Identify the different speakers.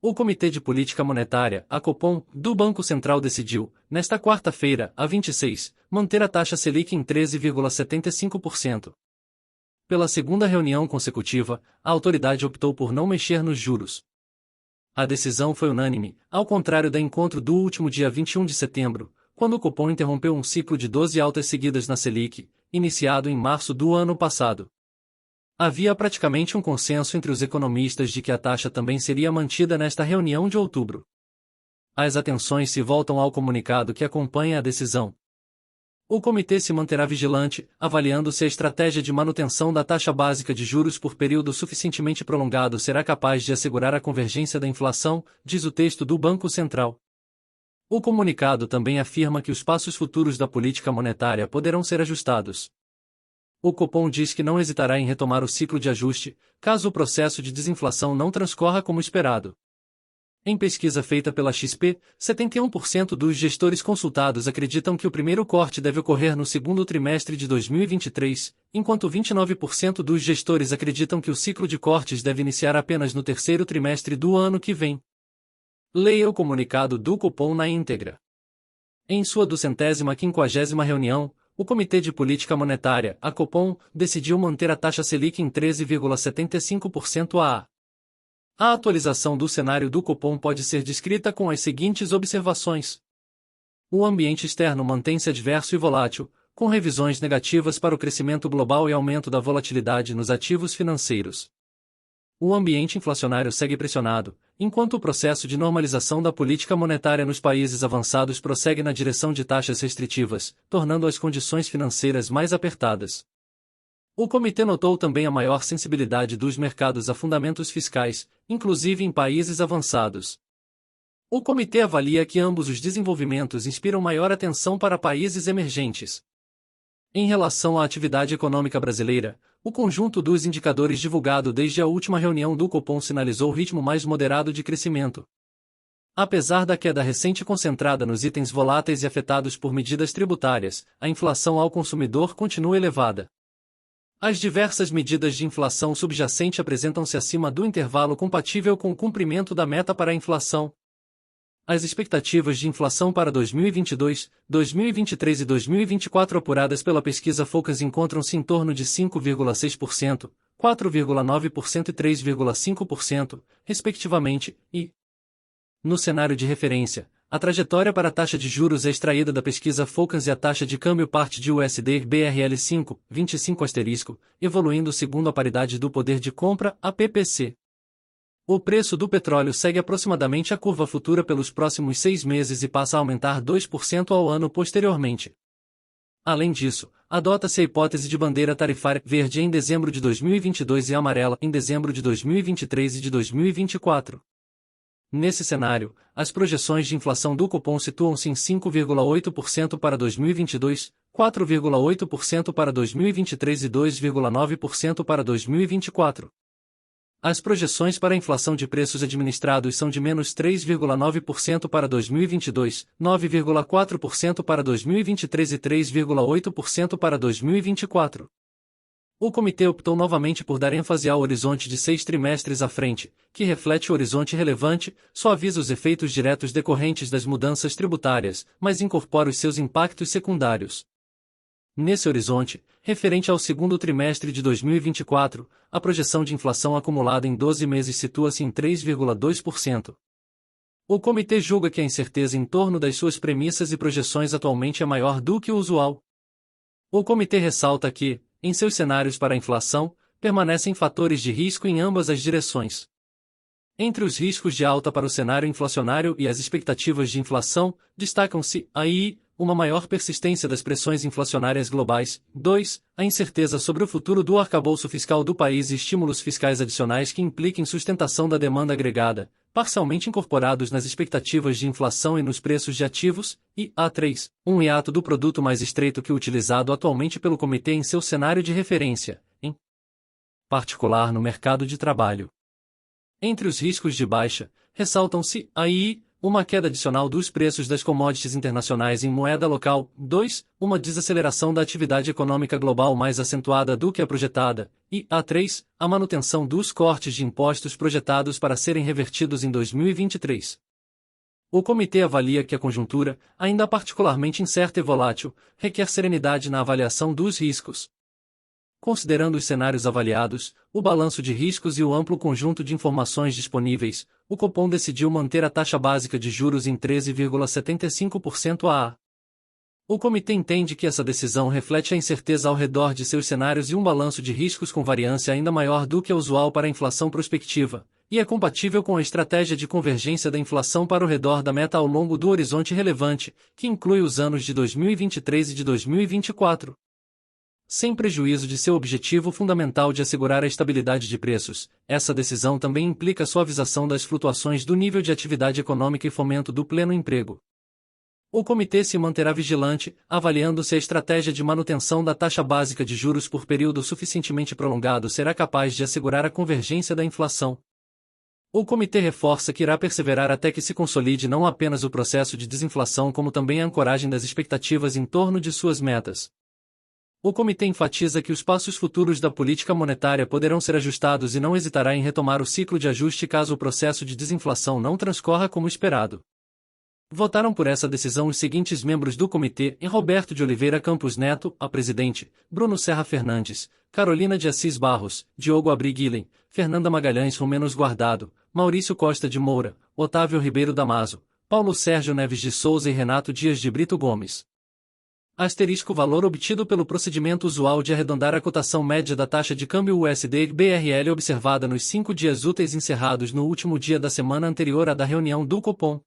Speaker 1: O Comitê de Política Monetária, a Copom, do Banco Central decidiu, nesta quarta-feira, a 26, manter a taxa Selic em 13,75%. Pela segunda reunião consecutiva, a autoridade optou por não mexer nos juros. A decisão foi unânime, ao contrário da encontro do último dia 21 de setembro, quando o Copom interrompeu um ciclo de 12 altas seguidas na Selic, iniciado em março do ano passado. Havia praticamente um consenso entre os economistas de que a taxa também seria mantida nesta reunião de outubro. As atenções se voltam ao comunicado que acompanha a decisão. O comitê se manterá vigilante, avaliando se a estratégia de manutenção da taxa básica de juros por período suficientemente prolongado será capaz de assegurar a convergência da inflação, diz o texto do Banco Central. O comunicado também afirma que os passos futuros da política monetária poderão ser ajustados. O Copom diz que não hesitará em retomar o ciclo de ajuste, caso o processo de desinflação não transcorra como esperado. Em pesquisa feita pela XP, 71% dos gestores consultados acreditam que o primeiro corte deve ocorrer no segundo trimestre de 2023, enquanto 29% dos gestores acreditam que o ciclo de cortes deve iniciar apenas no terceiro trimestre do ano que vem. Leia o comunicado do Copom na íntegra. Em sua 250ª reunião, o Comitê de Política Monetária, a Copom, decidiu manter a taxa Selic em 13,75% a. A atualização do cenário do Copom pode ser descrita com as seguintes observações. O ambiente externo mantém-se adverso e volátil, com revisões negativas para o crescimento global e aumento da volatilidade nos ativos financeiros. O ambiente inflacionário segue pressionado, enquanto o processo de normalização da política monetária nos países avançados prossegue na direção de taxas restritivas, tornando as condições financeiras mais apertadas. O comitê notou também a maior sensibilidade dos mercados a fundamentos fiscais, inclusive em países avançados. O comitê avalia que ambos os desenvolvimentos inspiram maior atenção para países emergentes. Em relação à atividade econômica brasileira, o conjunto dos indicadores divulgado desde a última reunião do Copom sinalizou ritmo mais moderado de crescimento. Apesar da queda recente concentrada nos itens voláteis e afetados por medidas tributárias, a inflação ao consumidor continua elevada. As diversas medidas de inflação subjacente apresentam-se acima do intervalo compatível com o cumprimento da meta para a inflação. As expectativas de inflação para 2022, 2023 e 2024 apuradas pela pesquisa Focus encontram-se em torno de 5,6%, 4,9% e 3,5%, respectivamente, e, no cenário de referência, a trajetória para a taxa de juros é extraída da pesquisa Focus e a taxa de câmbio parte de USD/BRL 25 evoluindo segundo a paridade do poder de compra, a PPC. O preço do petróleo segue aproximadamente a curva futura pelos próximos 6 meses e passa a aumentar 2% ao ano posteriormente. Além disso, adota-se a hipótese de bandeira tarifária verde em dezembro de 2022 e amarela em dezembro de 2023 e de 2024. Nesse cenário, as projeções de inflação do Copom situam-se em 5,8% para 2022, 4,8% para 2023 e 2,9% para 2024. As projeções para a inflação de preços administrados são de menos 3,9% para 2022, 9,4% para 2023 e 3,8% para 2024. O comitê optou novamente por dar ênfase ao horizonte de 6 trimestres à frente, que reflete o horizonte relevante, suaviza os efeitos diretos decorrentes das mudanças tributárias, mas incorpora os seus impactos secundários. Nesse horizonte, referente ao segundo trimestre de 2024, a projeção de inflação acumulada em 12 meses situa-se em 3,2%. O comitê julga que a incerteza em torno das suas premissas e projeções atualmente é maior do que o usual. O comitê ressalta que, em seus cenários para a inflação, permanecem fatores de risco em ambas as direções. Entre os riscos de alta para o cenário inflacionário e as expectativas de inflação, destacam-se, aí, uma maior persistência das pressões inflacionárias globais, 2. A incerteza sobre o futuro do arcabouço fiscal do país e estímulos fiscais adicionais que impliquem sustentação da demanda agregada, parcialmente incorporados nas expectativas de inflação e nos preços de ativos, e, A3, um hiato do produto mais estreito que o utilizado atualmente pelo comitê em seu cenário de referência, em particular no mercado de trabalho. Entre os riscos de baixa, ressaltam-se, aí, uma queda adicional dos preços das commodities internacionais em moeda local. 2. Uma desaceleração da atividade econômica global mais acentuada do que a projetada. E, A3. A manutenção dos cortes de impostos projetados para serem revertidos em 2023. O comitê avalia que a conjuntura, ainda particularmente incerta e volátil, requer serenidade na avaliação dos riscos. Considerando os cenários avaliados, o balanço de riscos e o amplo conjunto de informações disponíveis, o Copom decidiu manter a taxa básica de juros em 13,75% a. O comitê entende que essa decisão reflete a incerteza ao redor de seus cenários e um balanço de riscos com variância ainda maior do que a usual para a inflação prospectiva, e é compatível com a estratégia de convergência da inflação para o redor da meta ao longo do horizonte relevante, que inclui os anos de 2023 e de 2024. Sem prejuízo de seu objetivo fundamental de assegurar a estabilidade de preços, essa decisão também implica a suavização das flutuações do nível de atividade econômica e fomento do pleno emprego. O comitê se manterá vigilante, avaliando se a estratégia de manutenção da taxa básica de juros por período suficientemente prolongado será capaz de assegurar a convergência da inflação. O comitê reforça que irá perseverar até que se consolide não apenas o processo de desinflação como também a ancoragem das expectativas em torno de suas metas. O comitê enfatiza que os passos futuros da política monetária poderão ser ajustados e não hesitará em retomar o ciclo de ajuste caso o processo de desinflação não transcorra como esperado. Votaram por essa decisão os seguintes membros do comitê: Roberto de Oliveira Campos Neto, a presidente, Bruno Serra Fernandes, Carolina de Assis Barros, Diogo Abriguilhem, Fernanda Magalhães Romenos Guardado, Maurício Costa de Moura, Otávio Ribeiro Damaso, Paulo Sérgio Neves de Souza e Renato Dias de Brito Gomes. Asterisco valor obtido pelo procedimento usual de arredondar a cotação média da taxa de câmbio USD-BRL observada nos 5 dias úteis encerrados no último dia da semana anterior à da reunião do Copom.